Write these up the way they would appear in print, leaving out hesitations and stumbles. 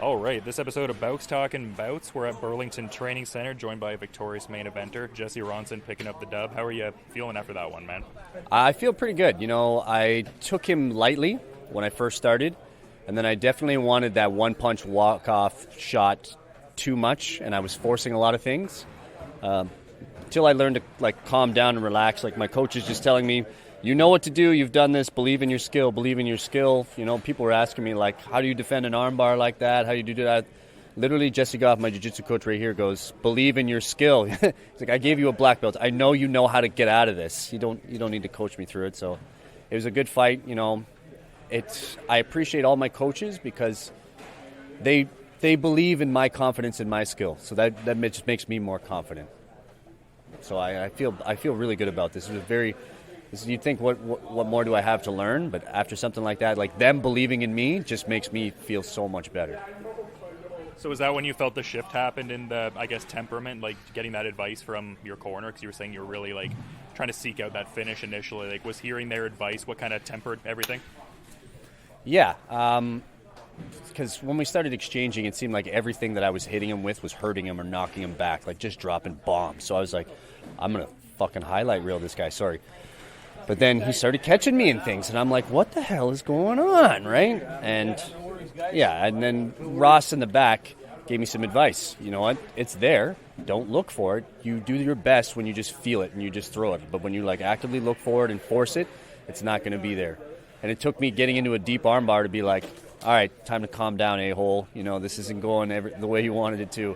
All right, this episode of Bouts Talking Bouts, we're at Burlington Training Center, joined by a victorious main eventer, Jesse Ronson, picking up the dub. How are you feeling after that one, man? I feel pretty good. I took him lightly when I first started, and then I definitely wanted that one-punch walk-off shot too much, and I was forcing a lot of things. Until I learned to calm down and relax. My coach is just telling me, you know what to do, you've done this, believe in your skill, believe in your skill. People were asking me, how do you defend an armbar like that? How do you do that? Literally, Jesse Goff, my jiu-jitsu coach right here, goes, believe in your skill. He's like, I gave you a black belt. I know you know how to get out of this. You don't need to coach me through it. So it was a good fight. I appreciate all my coaches because they believe in my confidence and my skill. So that just makes me more confident. So I feel really good about this. It was you'd think, what more do I have to learn? But after something like that, them believing in me just makes me feel so much better. So is that when you felt the shift happened in the, temperament, getting that advice from your corner? Because you were saying you were really, trying to seek out that finish initially. Was hearing their advice what kind of tempered everything? Yeah, because when we started exchanging, it seemed like everything that I was hitting him with was hurting him or knocking him back, just dropping bombs. So I was like, I'm going to fucking highlight reel this guy, sorry. But then he started catching me in things, and I'm like, what the hell is going on, right? And then Ross in the back gave me some advice. You know what? It's there. Don't look for it. You do your best when you just feel it and you just throw it. But when you actively look for it and force it, it's not going to be there. And it took me getting into a deep armbar to be like, all right, time to calm down, a-hole. This isn't going the way you wanted it to.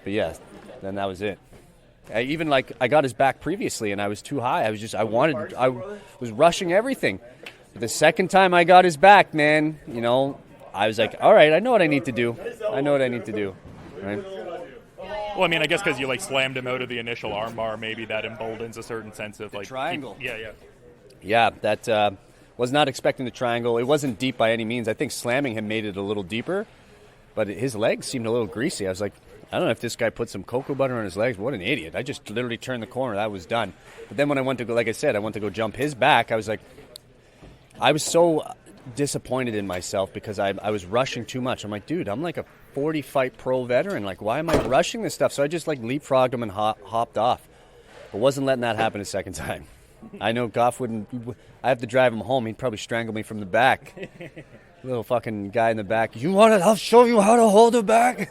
But yeah, then that was it. I got his back previously, and I was too high. I was rushing everything. But the second time I got his back, man, I was like, all right, I know what I need to do. Right? Well, I guess because you slammed him out of the initial armbar, maybe that emboldens a certain sense of triangle. Yeah, that was not expecting the triangle. It wasn't deep by any means. I think slamming him made it a little deeper, but his legs seemed a little greasy. I was like, I don't know if this guy put some cocoa butter on his legs. What an idiot. I just literally turned the corner. That was done. But then when I went to go, like I said, I went to go jump his back, I was like, I was so disappointed in myself because I was rushing too much. I'm like, dude, I'm a 40-fight pro veteran. Why am I rushing this stuff? So I just leapfrogged him and hopped off. But wasn't letting that happen a second time. I know Goff wouldn't. I have to drive him home. He'd probably strangle me from the back. Little fucking guy in the back. You want it? I'll show you how to hold it back.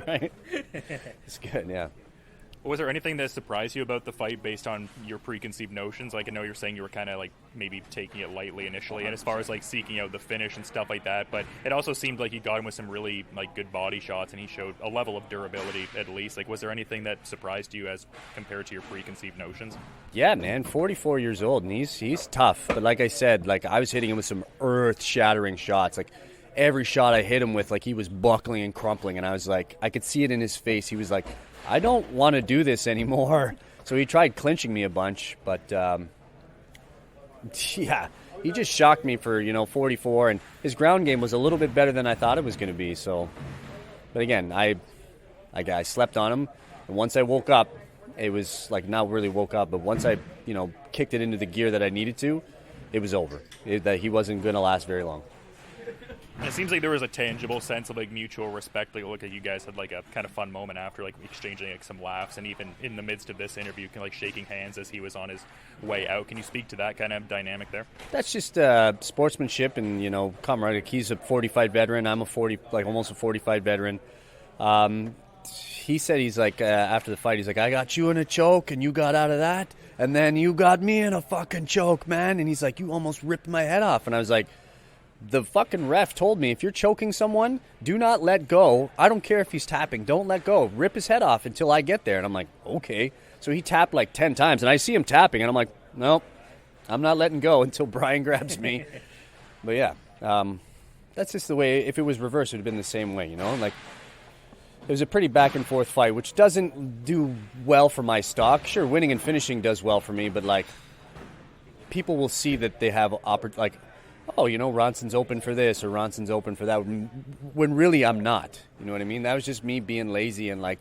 Right? It's good, yeah. Was there anything that surprised you about the fight based on your preconceived notions? I know you're saying you were kind of maybe taking it lightly initially, and as far as seeking out the finish and stuff like that, but it also seemed like you got him with some really good body shots, and he showed a level of durability at least. Was there anything that surprised you as compared to your preconceived notions? Yeah, man, 44 years old, and he's tough. But like I said, I was hitting him with some earth-shattering shots. Every shot I hit him with, he was buckling and crumpling, and I was like, I could see it in his face. He was like, I don't want to do this anymore. So he tried clinching me a bunch, but yeah, he just shocked me for 44, and his ground game was a little bit better than I thought it was going to be. So, but again, I slept on him, and once I woke up, it was not really woke up, but once I kicked it into the gear that I needed to, it was over. That he wasn't going to last very long. And it seems like there was a tangible sense of mutual respect. Look at you guys had a kind of fun moment after exchanging some laughs, and even in the midst of this interview, shaking hands as he was on his way out. Can you speak to that kind of dynamic there? That's just sportsmanship and camaraderie. He's a 45 veteran. I'm almost a 45 veteran. He said after the fight, he's like, I got you in a choke and you got out of that, and then you got me in a fucking choke, man. And he's like, you almost ripped my head off. And I was like, the fucking ref told me, if you're choking someone, do not let go. I don't care if he's tapping. Don't let go. Rip his head off until I get there. And I'm like, okay. So he tapped 10 times, and I see him tapping, and I'm like, nope, I'm not letting go until Brian grabs me. But yeah, that's just the way. If it was reversed, it would have been the same way, It was a pretty back-and-forth fight, which doesn't do well for my stock. Sure, winning and finishing does well for me, but people will see that they have Ronson's open for this or Ronson's open for that, when really I'm not. You know what I mean? That was just me being lazy and we're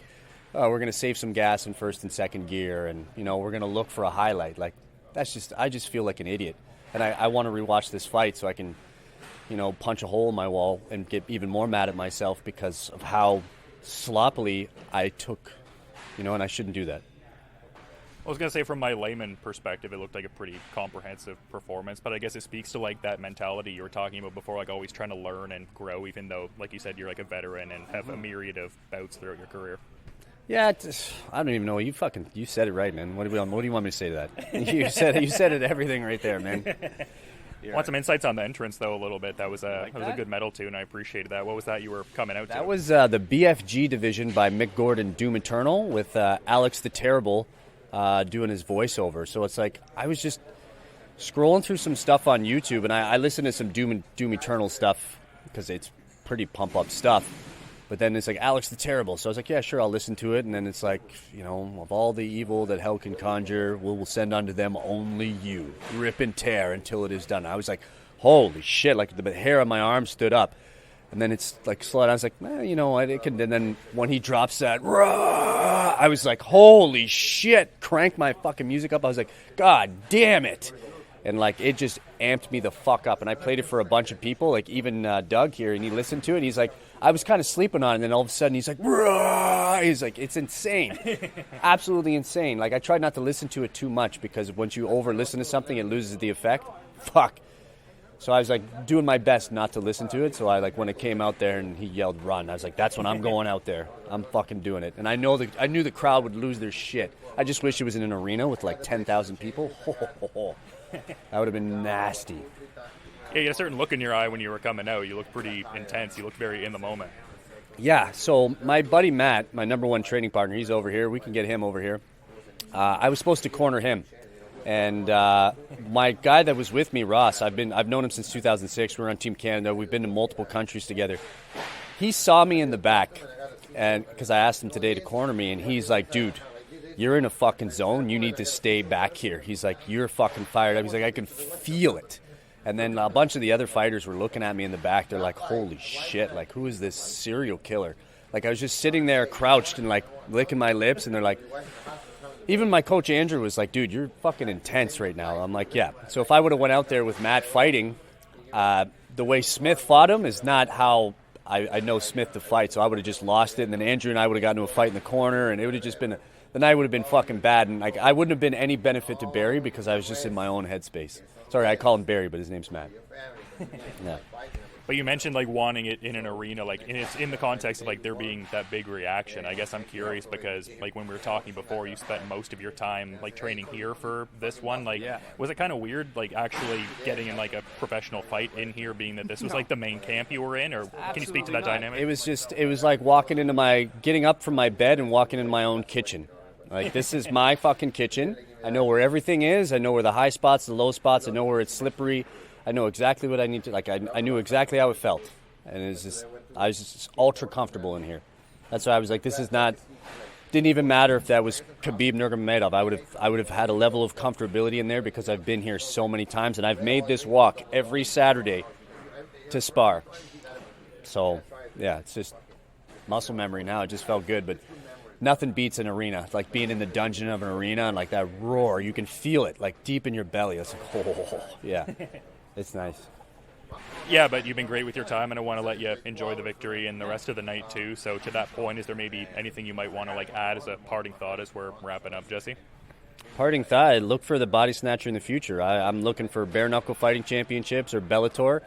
going to save some gas in first and second gear, and, we're going to look for a highlight. I just feel like an idiot. And I want to rewatch this fight so I can punch a hole in my wall and get even more mad at myself because of how sloppily I took, and I shouldn't do that. I was going to say, from my layman perspective, it looked like a pretty comprehensive performance, but I guess it speaks to, like, that mentality you were talking about before, like, always trying to learn and grow, even though, like you said, you're, like, a veteran and have a myriad of bouts throughout your career. Yeah, I don't even know. You said it right, man. What do you want me to say to that? You said it, everything right there, man. Want some insights on the entrance, though, a little bit. That was a good medal, too, and I appreciated that. What was that you were coming out to? That was the BFG division by Mick Gordon, Doom Eternal, with Alex the Terrible doing his voiceover. So it's like I was just scrolling through some stuff on YouTube, and I listened to some Doom Eternal stuff because it's pretty pump-up stuff. But then it's like Alex the Terrible. So I was like, yeah, sure, I'll listen to it. And then it's like, of all the evil that hell can conjure, we'll send unto them only you. Rip and tear until it is done. I was like, holy shit, like the hair on my arm stood up. And then it's like slow down. I was like, it can. And then when he drops that, rah, I was like, holy shit, crank my fucking music up. I was like, God damn it. And like it just amped me the fuck up. And I played it for a bunch of people, like even Doug here, and he listened to it. And he's like, I was kind of sleeping on it, and then all of a sudden he's like, rah! He's like, it's insane. Absolutely insane. Like I tried not to listen to it too much because once you over-listen to something, it loses the effect. Fuck. So I was like doing my best not to listen to it. So I when it came out there and he yelled run, I was like, that's when I'm going out there. I'm fucking doing it. And I knew the crowd would lose their shit. I just wish it was in an arena with like 10,000 people. That would have been nasty. Yeah, you had a certain look in your eye when you were coming out. You looked pretty intense. You looked very in the moment. Yeah, so my buddy Matt, my number one training partner, he's over here. We can get him over here. I was supposed to corner him. And my guy that was with me, Ross, I've known him since 2006. We were on Team Canada. We've been to multiple countries together. He saw me in the back, and because I asked him today to corner me, and he's like, dude, you're in a fucking zone. You need to stay back here. He's like, you're fucking fired up. He's like, I can feel it. And then a bunch of the other fighters were looking at me in the back. They're like, holy shit, like, who is this serial killer? Like, I was just sitting there crouched and, like, licking my lips, and they're like, even my coach Andrew was like, dude, you're fucking intense right now. I'm like, yeah. So if I would have went out there with Matt fighting, the way Smith fought him is not how I know Smith to fight. So I would have just lost it, and then Andrew and I would have gotten into a fight in the corner, and it would have just been the night would have been fucking bad, and like I wouldn't have been any benefit to Barry because I was just in my own headspace. Sorry, I call him Barry, but his name's Matt. Yeah. But you mentioned like wanting it in an arena, like, and it's in the context of like there being that big reaction. I guess I'm curious because like when we were talking before, you spent most of your time like training here for this one. Like, was it kind of weird like actually getting in like a professional fight in here, being that this was like the main camp you were in, or can you speak to that dynamic? It was like getting up from my bed and walking into my own kitchen. Like, this is my fucking kitchen. I know where everything is. I know where the high spots, the low spots. I know where it's slippery. I know exactly what I need to, like, I knew exactly how it felt. And I was just ultra comfortable in here. That's why I was like, this is not, didn't even matter if that was Khabib Nurmagomedov. I would have had a level of comfortability in there because I've been here so many times, and I've made this walk every Saturday to spar. So, yeah, it's just muscle memory now. It just felt good, but nothing beats an arena. Like being in the dungeon of an arena and like that roar, you can feel it like deep in your belly. It's like, oh, yeah. It's nice. Yeah, but you've been great with your time, and I want to let you enjoy the victory and the rest of the night too. So to that point, is there maybe anything you might want to like add as a parting thought as we're wrapping up, Jesse? Parting thought, look for the body snatcher in the future. I'm looking for bare knuckle fighting championships or Bellator.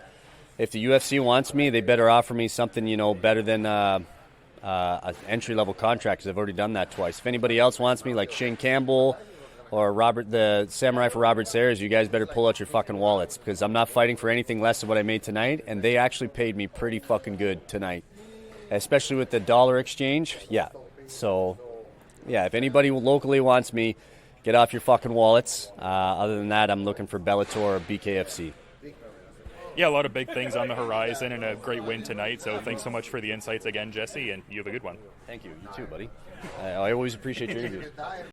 If the UFC wants me, they better offer me something, better than an entry-level contract, because I've already done that twice. If anybody else wants me, like Shane Campbell or Robert, the samurai for Robert Sayers, you guys better pull out your fucking wallets, because I'm not fighting for anything less than what I made tonight, and they actually paid me pretty fucking good tonight, especially with the dollar exchange. Yeah. So, yeah, if anybody locally wants me, get off your fucking wallets. Other than that, I'm looking for Bellator or BKFC. Yeah, a lot of big things on the horizon and a great win tonight. So thanks so much for the insights again, Jesse, and you have a good one. Thank you. You too, buddy. I always appreciate your interviews.